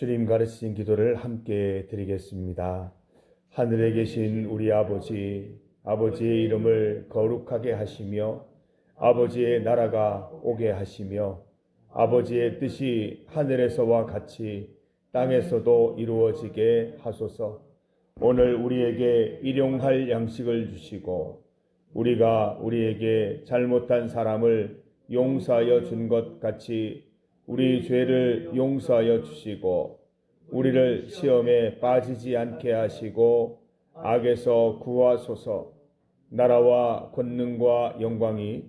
주님 가르치신 기도를 함께 드리겠습니다. 하늘에 계신 우리 아버지, 아버지의 이름을 거룩하게 하시며 아버지의 나라가 오게 하시며 아버지의 뜻이 하늘에서와 같이 땅에서도 이루어지게 하소서. 오늘 우리에게 일용할 양식을 주시고 우리가 우리에게 잘못한 사람을 용서하여 준 것 같이 우리 죄를 용서하여 주시고 우리를 시험에 빠지지 않게 하시고 악에서 구하소서. 나라와 권능과 영광이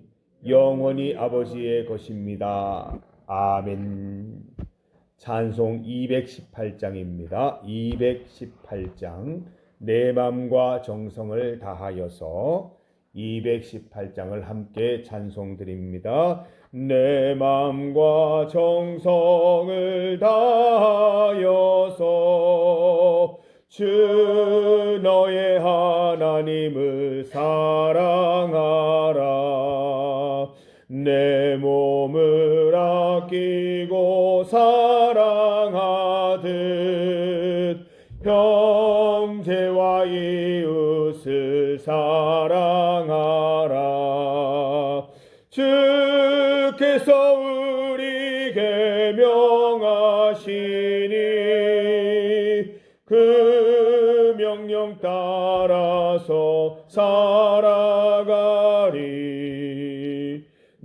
영원히 아버지의 것입니다. 아멘. 찬송 218장입니다. 218장 내 맘과 정성을 다하여서 218장을 함께 찬송드립니다. 내 맘과 정성을 다하여서 주 너의 하나님을 사랑하라. 내 몸을 아끼고 사랑하듯 형제와 이웃을 사랑하라. 주께서 우리에게 명하시니 그 명령 따라서 살아가리.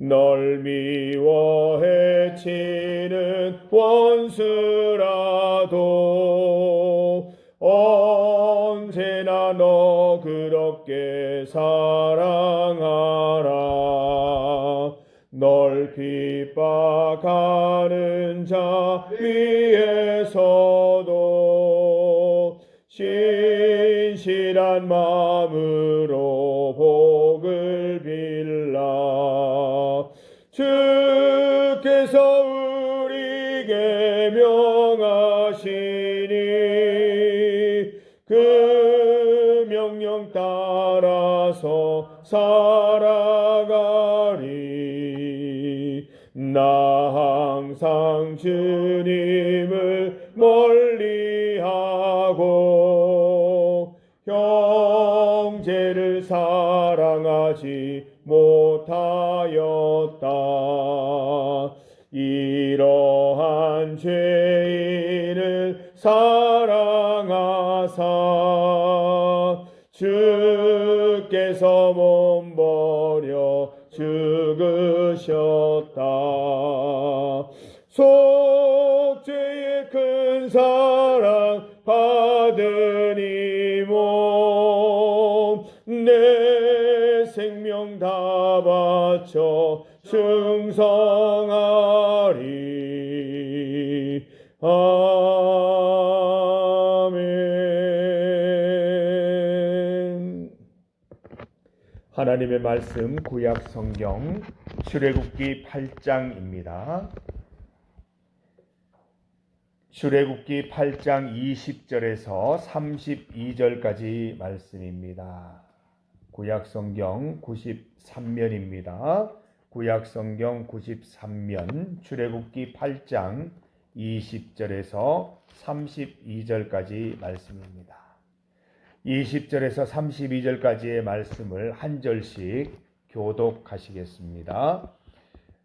널 미워 해치는 원수라도 언제나 너 그렇게 사랑하라. 널 핍박하는 자 위에서도 신실한 마음으로 복을 빌라. 주께서 우리에게 명하시니 그 명령 따라서 살아가리. 나 항상 주님을 멀리하고 형제를 사랑하지 못하였다. 이러한 죄인을 사랑하사 주께서 몸 버려 죽으셨다. 속죄의 큰 사랑 받은 이 몸 내 생명 다 바쳐 충성하리. 아멘. 하나님의 말씀 구약 성경 출애굽기 8장입니다. 출애굽기 8장 20절에서 32절까지 말씀입니다. 구약 성경 93면입니다. 구약 성경 93면 출애굽기 8장 20절에서 32절까지 말씀입니다. 20절에서 32절까지의 말씀을 한 절씩 교독하시겠습니다.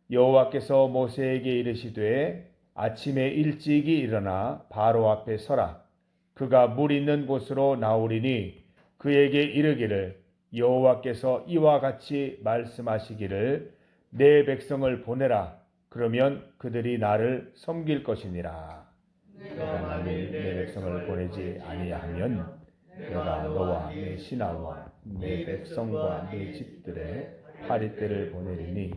여호와께서 모세에게 이르시되 아침에 일찍이 일어나 바로 앞에 서라. 그가 물 있는 곳으로 나오리니 그에게 이르기를 여호와께서 이와 같이 말씀하시기를 내 백성을 보내라. 그러면 그들이 나를 섬길 것이니라. 내가 만일 내 백성을 보내지 아니하면 내가 너와 내 신하와 내 백성과 내 집들의 파리떼를 보내리니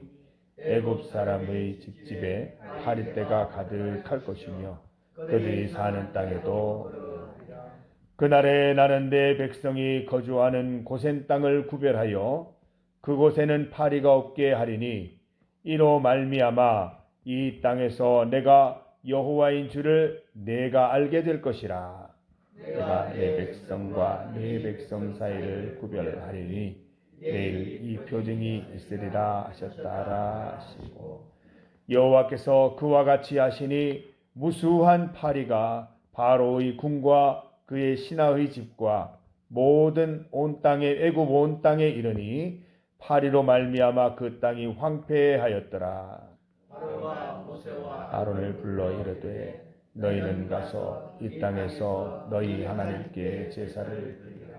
애굽 사람의 집집에 파리떼가 가득할 것이며 그들이 사는 땅에도 그날에 나는 내 백성이 거주하는 고센 땅을 구별하여 그곳에는 파리가 없게 하리니 이로 말미암아 이 땅에서 내가 여호와인 줄을 내가 알게 될 것이라. 내가 내 백성과 내 백성 사이를 구별하리니 내일 이 표징이 있으리라 하셨다라 하시고 여호와께서 그와 같이 하시니 무수한 파리가 바로의 궁과 그의 신하의 집과 모든 온 땅에 애굽 온 땅에 이르니 파리로 말미암아 그 땅이 황폐하였더라. 바로가 모세와 아론을 불러 이르되 너희는 가서 이 땅에서 너희 하나님께 제사를 드리라.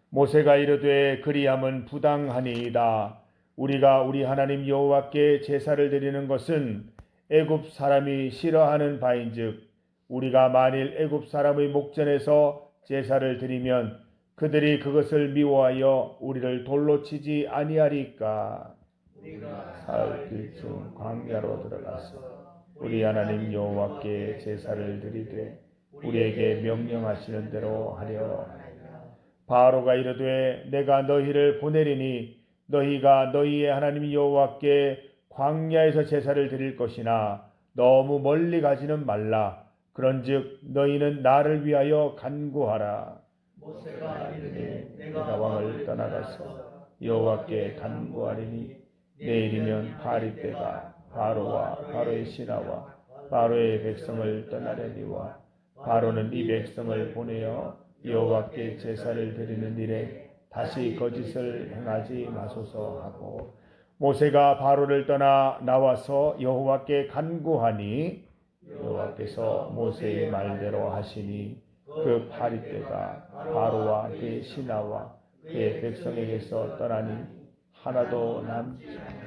모세가 이르되 그리함은 부당하니이다. 우리가 우리 하나님 여호와께 제사를 드리는 것은 애굽 사람이 싫어하는 바인즉 우리가 만일 애굽 사람의 목전에서 제사를 드리면 그들이 그것을 미워하여 우리를 돌로 치지 아니하리까. 우리가 사흘 길쯤 광야로 들어가서 우리 하나님 여호와께 제사를 드리되 우리에게 명령하시는 대로 하려. 바로가 이르되 내가 너희를 보내리니 너희가 너희의 하나님 여호와께 광야에서 제사를 드릴 것이나 너무 멀리 가지는 말라. 그런즉 너희는 나를 위하여 간구하라. 모세가 이르되 내가 왕을 떠나가서 여호와께 간구하리니 내일이면 파리 때가 바로와 바로의 신하와 바로의 백성을 떠나려니와 바로는 이 백성을 보내어 여호와께 제사를 드리는 일에 다시 거짓을 행하지 마소서 하고 모세가 바로를 떠나 나와서 여호와께 간구하니 여호와께서 모세의 말대로 하시니 그 파리 때가 바로와 그의 신하와 그의 백성에게서 떠나니 하나도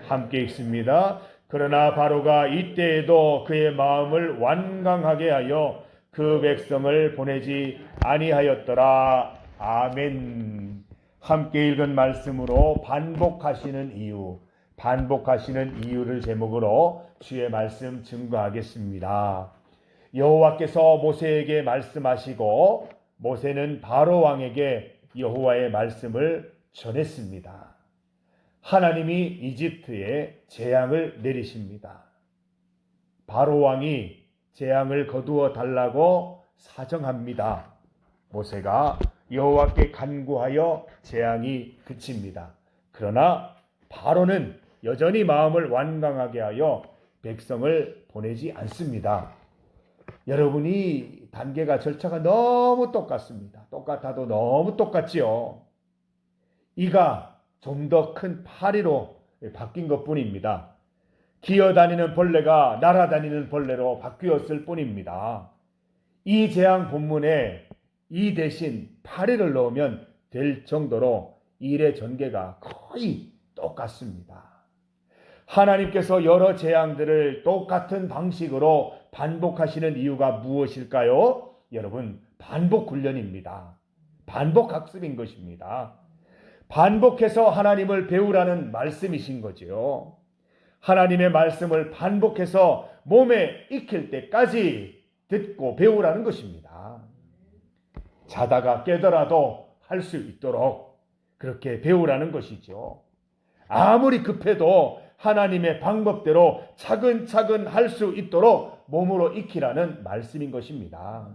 함께 있습니다. 그러나 바로가 이때에도 그의 마음을 완강하게 하여 그 백성을 보내지 아니하였더라. 아멘. 함께 읽은 말씀으로 반복하시는 이유를 제목으로 주의 말씀 증거하겠습니다. 여호와께서 모세에게 말씀하시고 모세는 바로 왕에게 여호와의 말씀을 전했습니다. 하나님이 이집트에 재앙을 내리십니다. 바로 왕이 재앙을 거두어 달라고 사정합니다. 모세가 여호와께 간구하여 재앙이 그칩니다. 그러나 바로는 여전히 마음을 완강하게 하여 백성을 보내지 않습니다. 여러분이 단계가 절차가 너무 똑같습니다. 똑같아도 너무 똑같지요. 이가 좀 더 큰 파리로 바뀐 것뿐입니다. 기어다니는 벌레가 날아다니는 벌레로 바뀌었을 뿐입니다. 이 재앙 본문에 이 대신 파리를 넣으면 될 정도로 일의 전개가 거의 똑같습니다. 하나님께서 여러 재앙들을 똑같은 방식으로 반복하시는 이유가 무엇일까요? 여러분, 반복 훈련입니다. 반복 학습인 것입니다. 반복해서 하나님을 배우라는 말씀이신 거지요. 하나님의 말씀을 반복해서 몸에 익힐 때까지 듣고 배우라는 것입니다. 자다가 깨더라도 할 수 있도록 그렇게 배우라는 것이죠. 아무리 급해도 하나님의 방법대로 차근차근 할 수 있도록 몸으로 익히라는 말씀인 것입니다.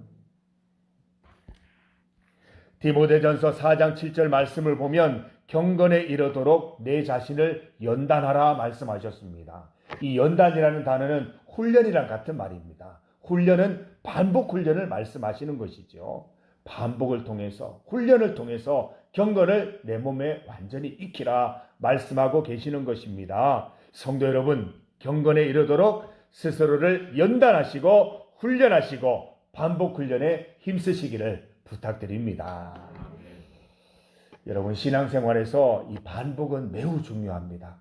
디모데전서 4장 7절 말씀을 보면 경건에 이르도록 내 자신을 연단하라 말씀하셨습니다. 이 연단이라는 단어는 훈련이랑 같은 말입니다. 훈련은 반복 훈련을 말씀하시는 것이죠. 반복을 통해서 훈련을 통해서 경건을 내 몸에 완전히 익히라 말씀하고 계시는 것입니다. 성도 여러분, 경건에 이르도록 스스로를 연단하시고 훈련하시고 반복 훈련에 힘쓰시기를 부탁드립니다. 여러분, 신앙생활에서 이 반복은 매우 중요합니다.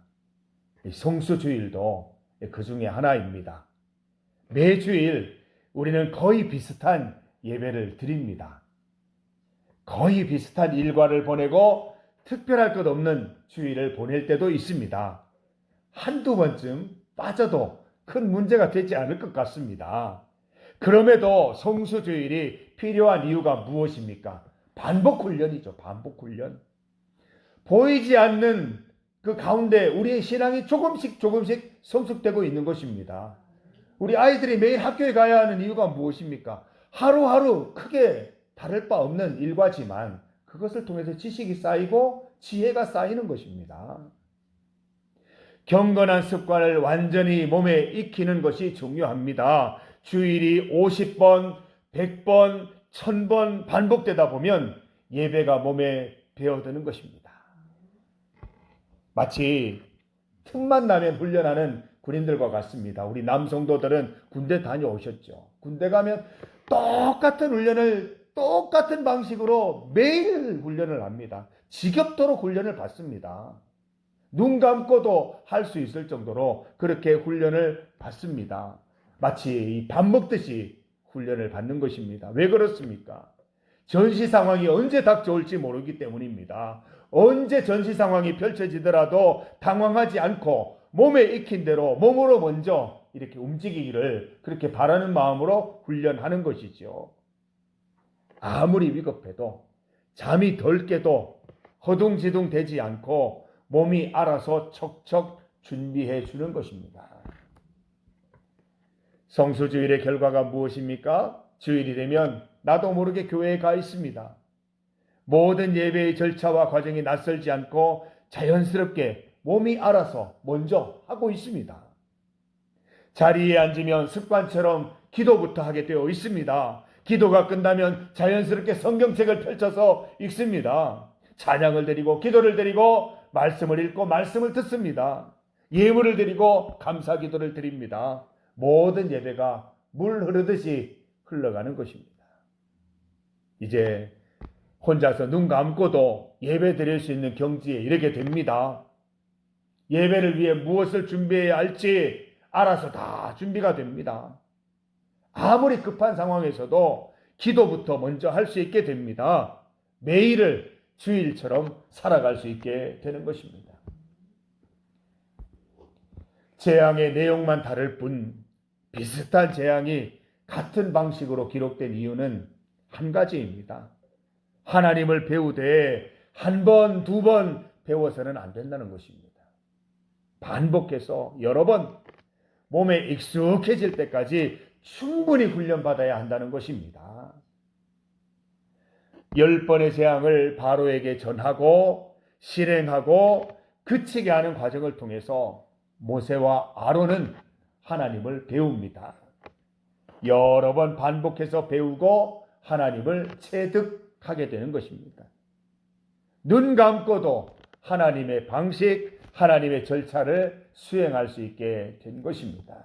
성수주일도 그 중에 하나입니다. 매주일 우리는 거의 비슷한 예배를 드립니다. 거의 비슷한 일과를 보내고 특별할 것 없는 주일을 보낼 때도 있습니다. 한두 번쯤 빠져도 큰 문제가 되지 않을 것 같습니다. 그럼에도 성수주일이 필요한 이유가 무엇입니까? 반복 훈련이죠. 반복 훈련. 보이지 않는 그 가운데 우리의 신앙이 조금씩 성숙되고 있는 것입니다. 우리 아이들이 매일 학교에 가야 하는 이유가 무엇입니까? 하루하루 크게 다를 바 없는 일과지만 그것을 통해서 지식이 쌓이고 지혜가 쌓이는 것입니다. 경건한 습관을 완전히 몸에 익히는 것이 중요합니다. 주일이 50번, 100번, 1000번 반복되다 보면 예배가 몸에 배어드는 것입니다. 마치 틈만 나면 훈련하는 군인들과 같습니다. 우리 남성도들은 군대 다녀오셨죠. 군대 가면 똑같은 훈련을 똑같은 방식으로 매일 훈련을 합니다. 지겹도록 훈련을 받습니다. 눈 감고도 할 수 있을 정도로 그렇게 훈련을 받습니다. 마치 밥 먹듯이 훈련을 받는 것입니다. 왜 그렇습니까? 전시 상황이 언제 닥쳐올지 모르기 때문입니다. 언제 전시 상황이 펼쳐지더라도 당황하지 않고 몸에 익힌 대로 몸으로 먼저 이렇게 움직이기를 그렇게 바라는 마음으로 훈련하는 것이죠. 아무리 위급해도 잠이 덜 깨도 허둥지둥 되지 않고 몸이 알아서 척척 준비해 주는 것입니다. 성수주일의 결과가 무엇입니까? 주일이 되면 나도 모르게 교회에 가 있습니다. 모든 예배의 절차와 과정이 낯설지 않고 자연스럽게 몸이 알아서 먼저 하고 있습니다. 자리에 앉으면 습관처럼 기도부터 하게 되어 있습니다. 기도가 끝나면 자연스럽게 성경책을 펼쳐서 읽습니다. 찬양을 드리고 기도를 드리고 말씀을 읽고 말씀을 듣습니다. 예물을 드리고 감사 기도를 드립니다. 모든 예배가 물 흐르듯이 흘러가는 것입니다. 이제 혼자서 눈 감고도 예배 드릴 수 있는 경지에 이르게 됩니다. 예배를 위해 무엇을 준비해야 할지 알아서 다 준비가 됩니다. 아무리 급한 상황에서도 기도부터 먼저 할 수 있게 됩니다. 매일을 주일처럼 살아갈 수 있게 되는 것입니다. 재앙의 내용만 다를 뿐 비슷한 재앙이 같은 방식으로 기록된 이유는 한 가지입니다. 하나님을 배우되 한 번, 두 번 배워서는 안 된다는 것입니다. 반복해서 여러 번 몸에 익숙해질 때까지 충분히 훈련받아야 한다는 것입니다. 10번의 재앙을 바로에게 전하고 실행하고 그치게 하는 과정을 통해서 모세와 아론은 하나님을 배웁니다. 여러 번 반복해서 배우고 하나님을 체득하게 되는 것입니다. 눈 감고도 하나님의 방식, 하나님의 절차를 수행할 수 있게 된 것입니다.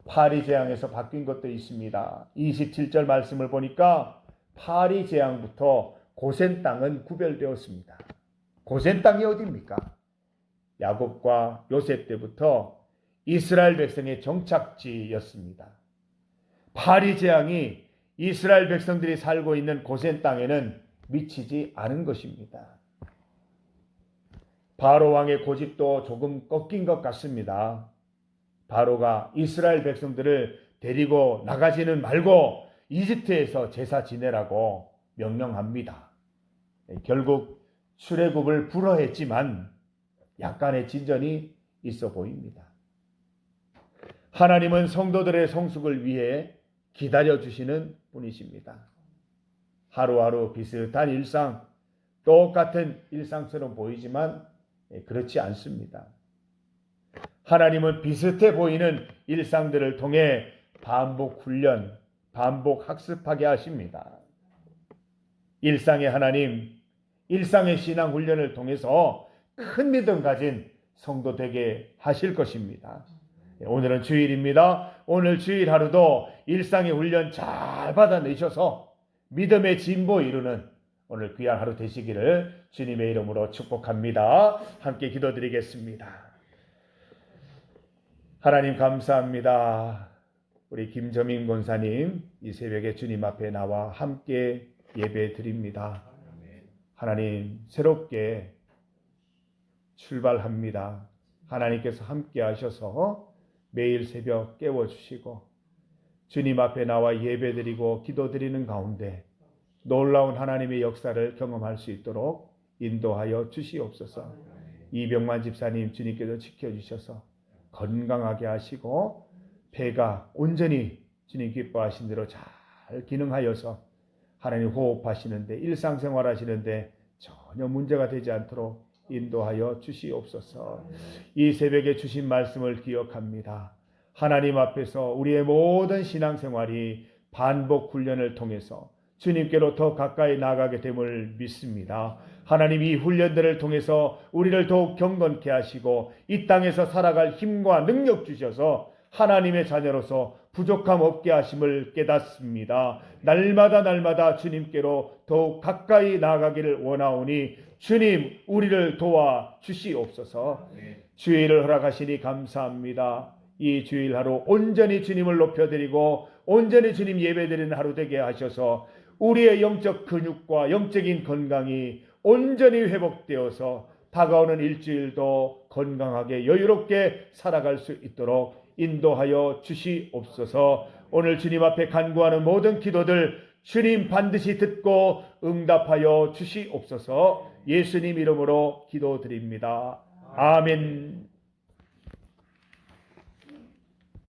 파리 재앙에서 바뀐 것도 있습니다. 27절 말씀을 보니까 파리 재앙부터 고센 땅은 구별되었습니다. 고센 땅이 어디입니까? 야곱과 요셉 때부터 이스라엘 백성의 정착지였습니다. 파리 재앙이 이스라엘 백성들이 살고 있는 고센 땅에는 미치지 않은 것입니다. 바로 왕의 고집도 조금 꺾인 것 같습니다. 바로가 이스라엘 백성들을 데리고 나가지는 말고 이집트에서 제사 지내라고 명령합니다. 결국 출애굽을 불허했지만 약간의 진전이 있어 보입니다. 하나님은 성도들의 성숙을 위해 기다려주시는 분이십니다. 하루하루 비슷한 일상, 똑같은 일상처럼 보이지만 그렇지 않습니다. 하나님은 비슷해 보이는 일상들을 통해 반복 훈련, 반복 학습하게 하십니다. 일상의 하나님, 일상의 신앙 훈련을 통해서 큰 믿음 가진 성도 되게 하실 것입니다. 오늘은 주일입니다. 오늘 주일 하루도 일상의 훈련 잘 받아내셔서 믿음의 진보 이루는 오늘 귀한 하루 되시기를 주님의 이름으로 축복합니다. 함께 기도드리겠습니다. 하나님 감사합니다. 우리 김정민 권사님 이 새벽에 주님 앞에 나와 함께 예배 드립니다. 하나님 새롭게 출발합니다. 하나님께서 함께 하셔서 매일 새벽 깨워주시고 주님 앞에 나와 예배드리고 기도드리는 가운데 놀라운 하나님의 역사를 경험할 수 있도록 인도하여 주시옵소서. 이병만 집사님 주님께서 지켜주셔서 건강하게 하시고 폐가 온전히 주님 기뻐하신 대로 잘 기능하여서 하나님 호흡하시는데 일상생활 하시는데 전혀 문제가 되지 않도록 인도하여 주시옵소서. 이 새벽에 주신 말씀을 기억합니다. 하나님 앞에서 우리의 모든 신앙생활이 반복 훈련을 통해서 주님께로 더 가까이 나아가게 됨을 믿습니다. 하나님 이 훈련들을 통해서 우리를 더욱 경건케 하시고 이 땅에서 살아갈 힘과 능력 주셔서 하나님의 자녀로서 부족함 없게 하심을 깨닫습니다. 날마다 주님께로 더욱 가까이 나아가기를 원하오니 주님 우리를 도와 주시옵소서. 주일을 허락하시니 감사합니다. 이 주일 하루 온전히 주님을 높여드리고 온전히 주님 예배드리는 하루 되게 하셔서 우리의 영적 근육과 영적인 건강이 온전히 회복되어서 다가오는 일주일도 건강하게 여유롭게 살아갈 수 있도록 인도하여 주시옵소서. 오늘 주님 앞에 간구하는 모든 기도들 주님 반드시 듣고 응답하여 주시옵소서. 예수님 이름으로 기도드립니다. 아멘.